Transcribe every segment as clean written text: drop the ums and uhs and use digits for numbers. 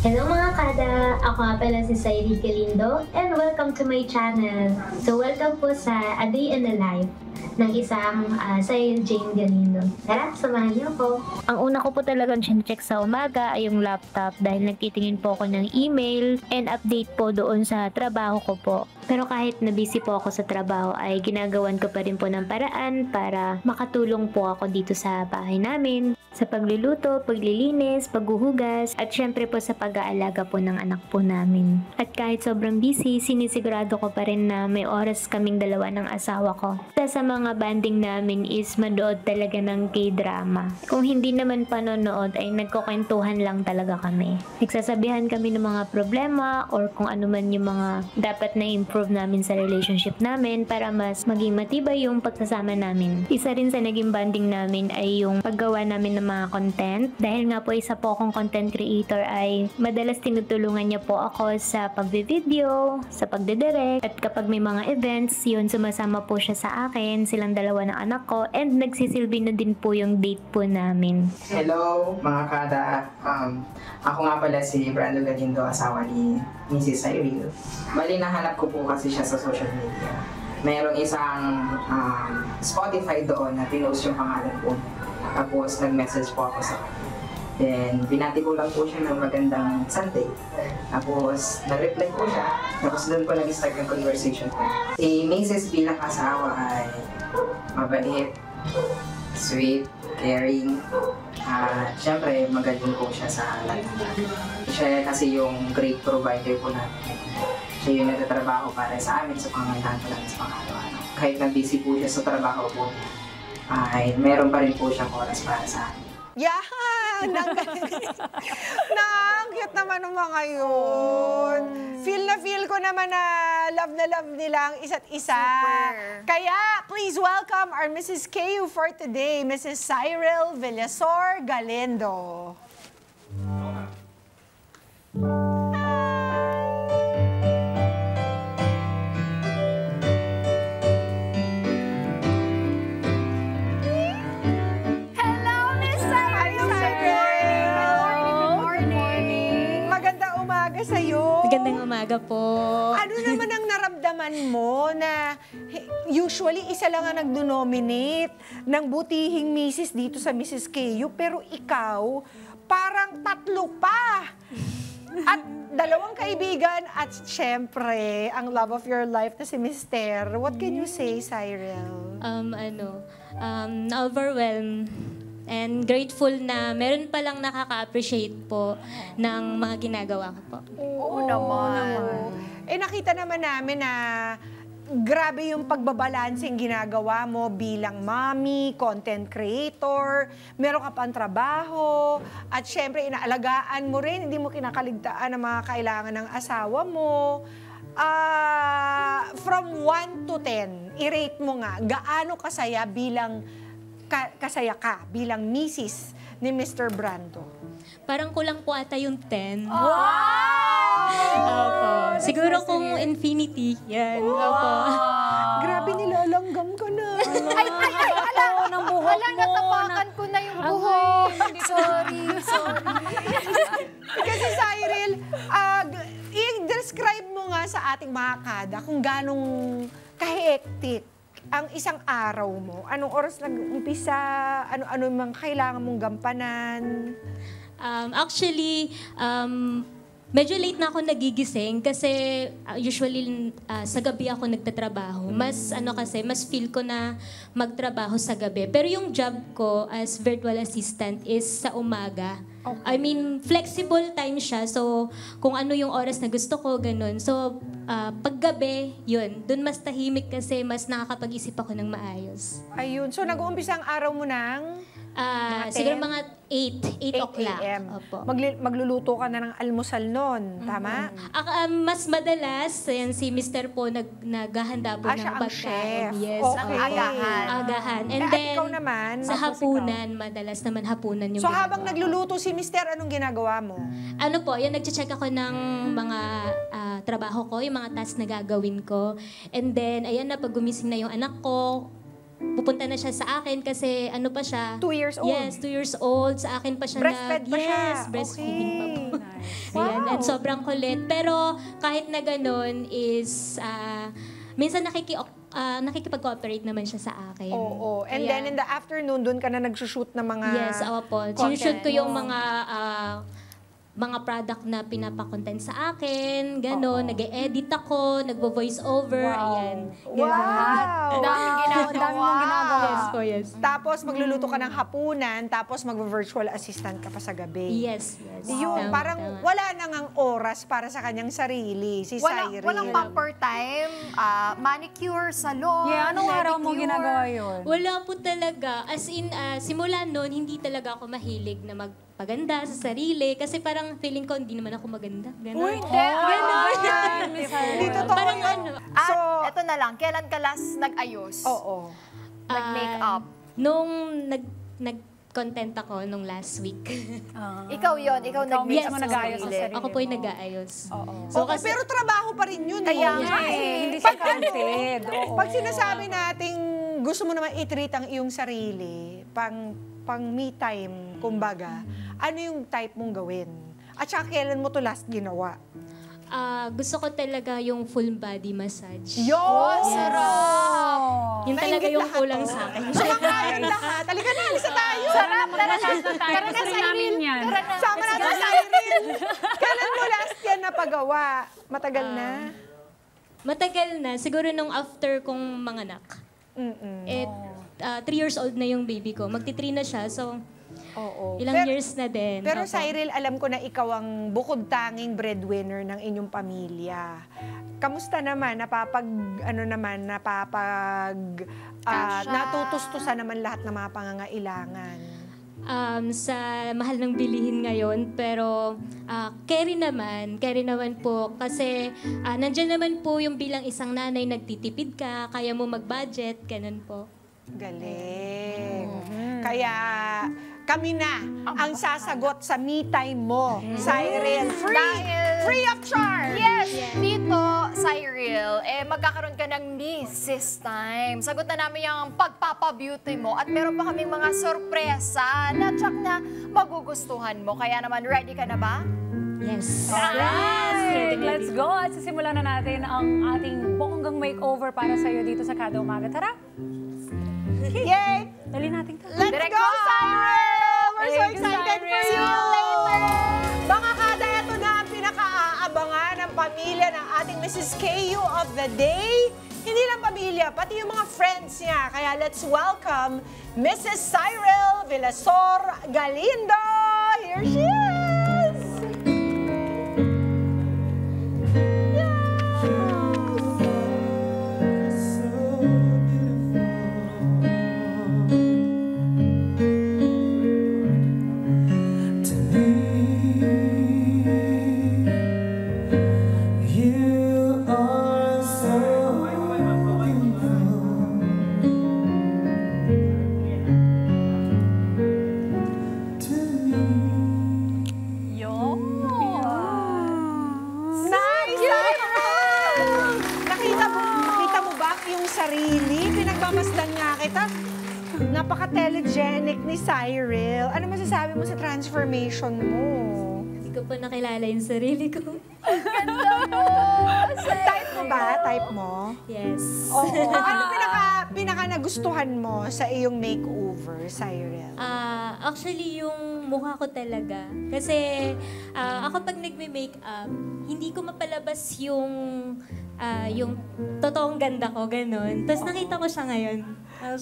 Hello mga kada! Ako nga pala si Sairi Galindo and welcome to my channel. So welcome po sa A Day in the Life ng isang Sairi Jane Galindo. Tara, samahan niyo po. Ang una ko po talagang check sa umaga ay yung laptop dahil nagtitingin po ako ng email and update po doon sa trabaho ko po. Pero kahit na busy po ako sa trabaho ay ginagawan ko pa rin po ng paraan para makatulong po ako dito sa bahay namin. Sa pagluluto, paglilinis, paghuhugas, at syempre po sa pag-aalaga po ng anak po namin. At kahit sobrang busy, sinisigurado ko pa rin na may oras kaming dalawa ng asawa ko. Isa sa mga banding namin is manood talaga ng K-drama. Kung hindi naman panonood ay nagkukwentuhan lang talaga kami. Nagsasabihan kami ng mga problema or kung ano man yung mga dapat na improve namin sa relationship namin para mas maging matibay yung pagsasama namin. Isa rin sa naging banding namin ay yung paggawa namin ng mga content. Dahil nga po isa po akong content creator ay madalas tinutulungan niya po ako sa pagbe-video, sa pagdedirect, at kapag may mga events, yun sumasama po siya sa akin, silang dalawa ng anak ko, and nagsisilbi na din po yung date po namin. Hello mga kada, ako nga pala si Brando Galindo, asawa ni Mrs. Cyril. Bali nahanap ko po kasi siya sa social media. Mayroong isang Spotify doon na pinost yung pangalan ko. Tapos nag-message po ako sa kanya. Then binati ko lang po siya ng magandang Sunday. Tapos nag-reply po siya. Tapos doon po nag-start yung conversation ko. Si Mrs. bilang asawa ay mabait, sweet, caring. Siyempre magaling po siya sa lahat. Siya kasi yung great provider po natin. Siya yung nagtatrabaho para sa amin sa pangangailangan ko namin sa pang-araw-araw. Kahit na busy po siya sa trabaho po niya, ay meron pa rin po siyang oras para sa akin. Yan! Cute naman ng mga yun. Feel na feel ko naman na love nila ang isa't isa. Super. Kaya, please welcome our Mrs. KU for today, Mrs. Cyril Villasor Galindo. Magandang umaga po. Ano naman ang naramdaman mo na usually isa lang ang nagdo-nominate ng butihing misis dito sa Mrs. KU, pero ikaw parang tatlo pa. At dalawang kaibigan at syempre ang love of your life na si Mister. What can you say, Cyril? Na-overwhelm and grateful na meron palang nakaka-appreciate po ng mga ginagawa ko po. Oo naman. Eh nakita naman namin na grabe yung pagbabalanseng ginagawa mo bilang mommy, content creator, meron ka pang trabaho, at syempre inaalagaan mo rin, hindi mo kinakaligtaan ang mga kailangan ng asawa mo. From 1 to 10, i-rate mo nga, gaano kasaya bilang misis ni Mr. Brando? Parang kulang po ata yung 10. Wow! Opo. Siguro kung infinity, yan. Opo. Grabe, nilalanggam ka na. Ng buhok mo. Natapakan ko na yung buhok. Sorry. Kasi Cyril, i-describe mo nga sa ating mga kada kung ganong kahektik ang isang araw mo. Anong oras nag-umpisa? Ano mang kailangan mong gampanan? Actually, medyo late na ako nagigising kasi usually sa gabi ako nagtatrabaho. Mas feel ko na magtrabaho sa gabi. Pero yung job ko as virtual assistant is sa umaga. Okay. I mean, flexible time siya. So, kung ano yung oras na gusto ko, ganun. So, paggabi, yun. Doon mas tahimik kasi mas nakakapag-isip ako ng maayos. Ayun. So, nag-uumpisa ang araw mo ng? Siguro mga 8 o'clock. Opo. Magluluto ka na ng almusal nun, tama? Mas madalas, yan, si Mr. po naghahanda po ng siya ang pagkain. chef. Yes. Okay. Agahan. And At then, ikaw naman? sa hapunan, madalas naman hapunan yung So, ginagawa habang ko. nagluluto si Mister, anong ginagawa mo? Ano po, yan, nagche-check ako ng mga trabaho ko, yung mga tasks na gagawin ko. And then, ayan na, pag gumising na yung anak ko, pupunta na siya sa akin kasi ano pa siya? 2 years old? Yes, 2 years old. Sa akin pa siya Breastfed pa siya? Yes, breastfeeding pa po. Okay. Ayan. sobrang kulit. Pero kahit na ganun is, minsan nakikipag-cooperate naman siya sa akin. Oo. And Kaya- then in the afternoon, doon ka na nagsushoot ng mga... Yes, po. Sinushoot ko yung mga product na pinapakontent sa akin, gano'n, nag-e-edit ako, nagvo-voice over, ayan. Wow! Daming ginagawa. Yes po, yes. Tapos magluluto ka ng hapunan, tapos mag-virtual assistant ka pa sa gabi. Yes. Yun, Tama, parang tama. wala nang ang oras para sa kanyang sarili, si Cyril. Walang pamper time, manicure, salon, Yeah, anong araw mo pedicure. ginagawa yun? Wala po talaga. As in, simula noon, hindi talaga ako mahilig na magpaganda sa sarili. Kasi parang feeling ko, hindi naman ako maganda. Ganon. Uy, hindi. Hindi totoo Parang yun. ano, So, Eto na lang, kailan ka last nag-ayos? oo. Nag-makeup? Nung nag-content ako nung last week. Ikaw yon, ikaw nag-makeup mismo sa nag-ayos sa sarili. sarili. Ako po yung nag-aayos. So, pero trabaho pa rin yun. Kaya eh. nga Hindi siya counted. Oo. Pag sinasabi nating gusto mo naman i-treat ang iyong sarili, pang me time, kumbaga, ano yung type mong gawin? At saka kailan mo to last ginawa? Gusto ko talaga yung full body massage. Yun! Sarap! Yun talaga Nainggit yung lahat kulang to. sa akin. Sumakain lahat. Halika na, alis na tayo. Sarap! Tara na! Tara na, namin yan. Tara na! Sama natin sa Cyril. Kailan mo last yan napagawa? Matagal na? Matagal na. Siguro nung after kong manganak. Mm-mm. 3 years old na yung baby ko. Magti-3 na siya. So, Oo. ilang years na din. Pero Opo. Cyril, alam ko na ikaw ang bukod tanging breadwinner ng inyong pamilya. Kamusta naman? Natutustusan naman lahat ng mga pangangailangan? Sa mahal ng bilihin ngayon, pero carry naman po kasi nandyan naman po yung bilang isang nanay, nagtitipid ka, kaya mo mag-budget, ganun po. Galing. Kaya kami na ang sasagot sa me time mo, Cyril. Free of charge! Yes! Dito, Cyril, magkakaroon ka ng Mrs. Time. Sagot na namin yung pagpapabeauty mo at meron pa kaming mga sorpresa na tsak na magugustuhan mo. Kaya naman, ready ka na ba? Yes. Right, let's go. At sisimulan na natin ang ating bonggang makeover para sa'yo dito sa Kada Umaga. Tara! Yay! Dali natin to. Let's Direct go, go! Cyril! We're so Thank you, excited for Cyril! you! See you later! Mga kada, ito na ang pinaka-aabangan ng pamilya ng ating Mrs. KU of the day. Hindi lang pamilya, pati yung mga friends niya. Kaya let's welcome Mrs. Cyril Villasor Galindo! Here she is! You are so beautiful to me. Nice! Cyril! Nakita mo ba yung sarili? Pinagmamasdan nga kita. Napaka-telegenic ni Cyril. Ano masasabi mo sa transformation mo? Hindi ko pa nakilala yung sarili ko. Type mo ba? Type mo? Yes. Oo. Ano pinaka nagustuhan mo sa iyong makeover, Cyril? Actually, yung mukha ko talaga. Kasi ako pag nagme-makeup, hindi ko mapalabas yung totoong ganda ko, ganun. Tapos nakita ko siya ngayon. I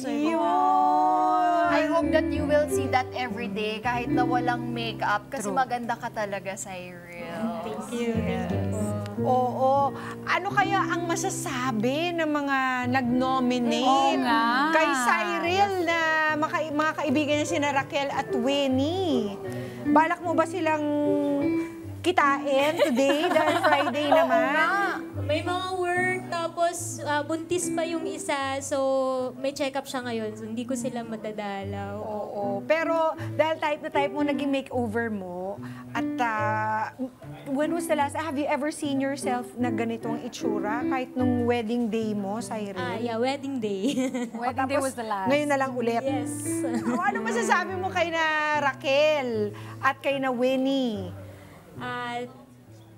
hope that you will see that every day kahit na walang makeup kasi maganda ka talaga, Cyril. Thank you. Oo. Ano kaya ang masasabi ng mga nag-nominate kay Cyril na mga kaibigan niya sina Raquel at Winnie? Balak mo ba silang kitain today dahil Friday naman? May mga work, tapos buntis pa yung isa, so may check-up siya ngayon, so hindi ko sila madadalaw. Oo. Pero dahil type na type mo naging makeover mo, at when was the last, have you ever seen yourself na ganitong itsura? Kahit nung wedding day mo, Cyril? Yeah, wedding day. Wedding day was the last. Ngayon na lang ulit. Yes. Ano masasabi mo kay na Raquel at kay na Winnie?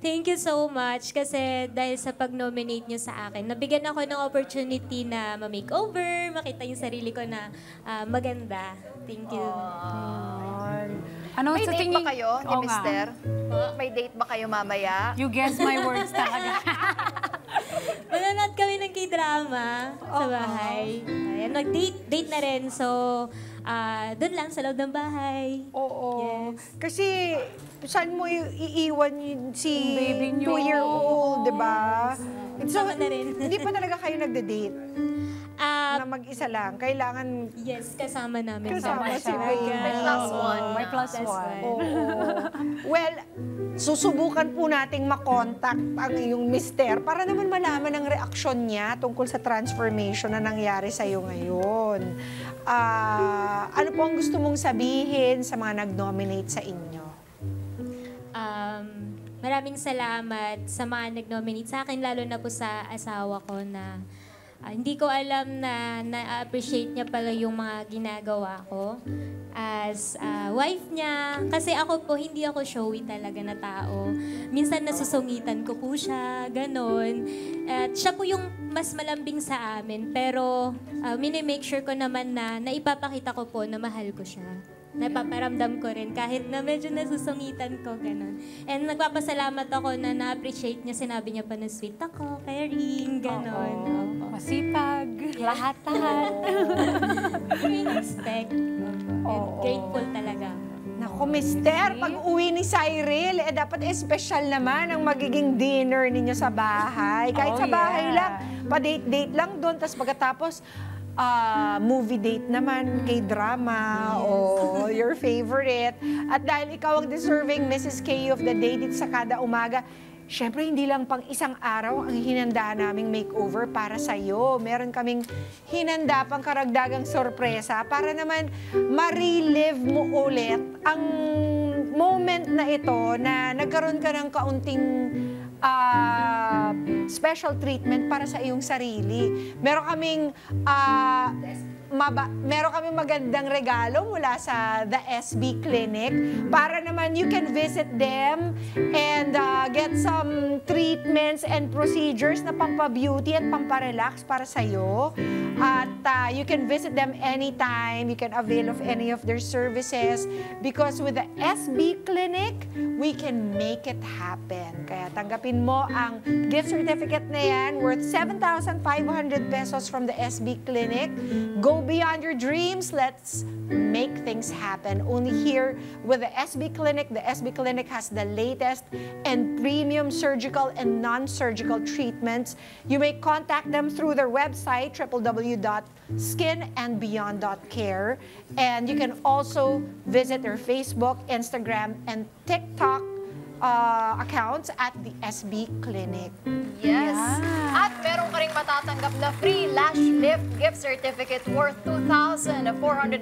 Thank you so much kasi dahil sa pag-nominate niyo sa akin, nabigyan ako ng opportunity na ma-makeover, makita yung sarili ko na maganda. Thank you. Ano May sa date tingin? ba kayo ni Oo nga. Mister? May date ba kayo mamaya? You guess my words talaga. Manonood kami ng K-drama sa bahay. Ayan, nag-date na rin. So, doon lang sa loob ng bahay. Oo. Kasi, saan mo iiwan si Yung baby niyo. 2-year-old, di ba? So, Sama na rin. hindi pa talaga kayo nagde-date Ah, na mag-isa lang. Kailangan yes, kasama namin. kasama si siya. baby. May plus one. May plus Plus one. Oo. Well, susubukan po nating makontak ang iyong mister para naman malaman ang reaksyon niya tungkol sa transformation na nangyari sa iyo ngayon. Ano po ang gusto mong sabihin sa mga nag-nominate sa inyo? Maraming salamat sa mga nag-nominate sa akin, lalo na po sa asawa ko na hindi ko alam na na-appreciate niya pala yung mga ginagawa ko as wife niya. Kasi ako po, hindi ako showy talaga na tao. Minsan nasusungitan ko po siya, ganon. At siya po yung mas malambing sa amin, pero minimake sure ko naman na naipapakita ko po na mahal ko siya. Napaparamdam ko rin kahit na medyo nasusungitan ko, gano'n. And nagpapasalamat ako na na-appreciate niya, sinabi niya pa na sweet ako, caring, gano'n. Opo. Masipag, lahat-lahat. Hindi expect. And grateful talaga. Naku, mister, pag uwi ni Cyril, dapat espesyal naman ang magiging dinner ninyo sa bahay. Kahit sa bahay lang, pa-date-date lang doon, tapos pagkatapos, movie date naman, K-drama, o your favorite. At dahil ikaw ang deserving Mrs. K of the Day dito sa Kada Umaga, syempre hindi lang pang isang araw ang hinanda naming makeover para sa iyo. Meron kaming hinanda pang karagdagang sorpresa para naman ma-relive mo ulit ang moment na ito na nagkaroon ka ng kaunting special treatment para sa iyong sarili. Meron kaming magandang regalo mula sa The SB Clinic para naman you can visit them and get some treatments and procedures na pampa-beauty at pampa-relax para sa iyo. At you can visit them anytime. You can avail of any of their services because with the SB Clinic, we can make it happen. Kaya tanggapin mo ang gift certificate na yan worth 7,500 pesos from the SB Clinic. Go beyond your dreams. Let's make things happen. Only here with the SB Clinic. The SB Clinic has the latest and premium surgical and non-surgical treatments. You may contact them through their website, www.skinandbeyond.care. And you can also visit their Facebook, Instagram, and TikTok accounts at the SB Clinic. Yes. At meron ka ring matatanggap na free lash lift gift certificate worth 2,499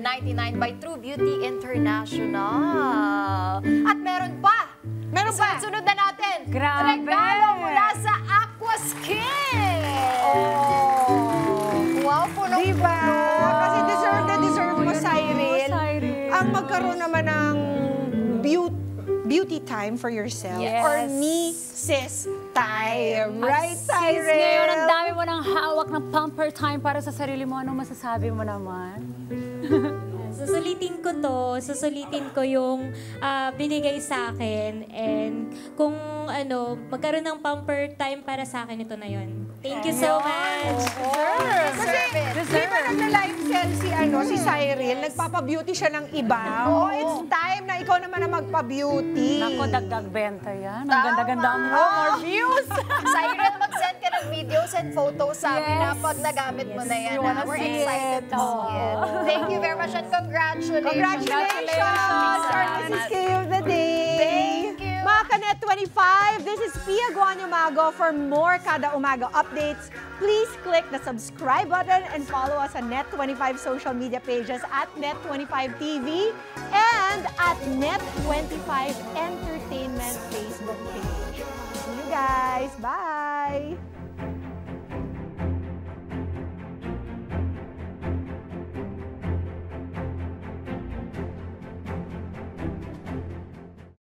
by True Beauty International. At meron pa! Meron pa! Sunod na natin! Grabe! Regalo mula sa Aquaskin! Wow, punong-puno! Diba? Kasi deserve na deserve mo, Cyril. Cyril. Ang magkaroon naman ng beauty time for yourself. Yes. Or me, sis time. Right, Sis, Cyril? ngayon, ang dami mo ng hawak ng pamper time para sa sarili mo. Anong masasabi mo naman? Susulitin ko yung binigay sa akin, and kung magkaroon ng pamper time para sa akin, ito na yun. Thank you so much. Deserve it. Di ba nagla-live sell si Cyril? Nagpapa-beauty siya ng iba. Oh, it's time na ikaw naman na magpa-beauty. Nako, dagdag benta yan. Ang Tama. ganda-ganda mo. More views. Cyril, mag-send ka ng videos and photos sa amin na Yes. pag nagamit mo na yan. You wanna We're see excited it. to see it. Thank you very much and congratulations. Congratulations, our Mrs. K of the Day. Thank you. Mga Kanet 25, this is Pia Guanyo Mago. For more Kada Umaga updates, please click the subscribe button and follow us on Net25 social media pages at Net25TV and at Net25 Entertainment Facebook page. See you guys. Bye!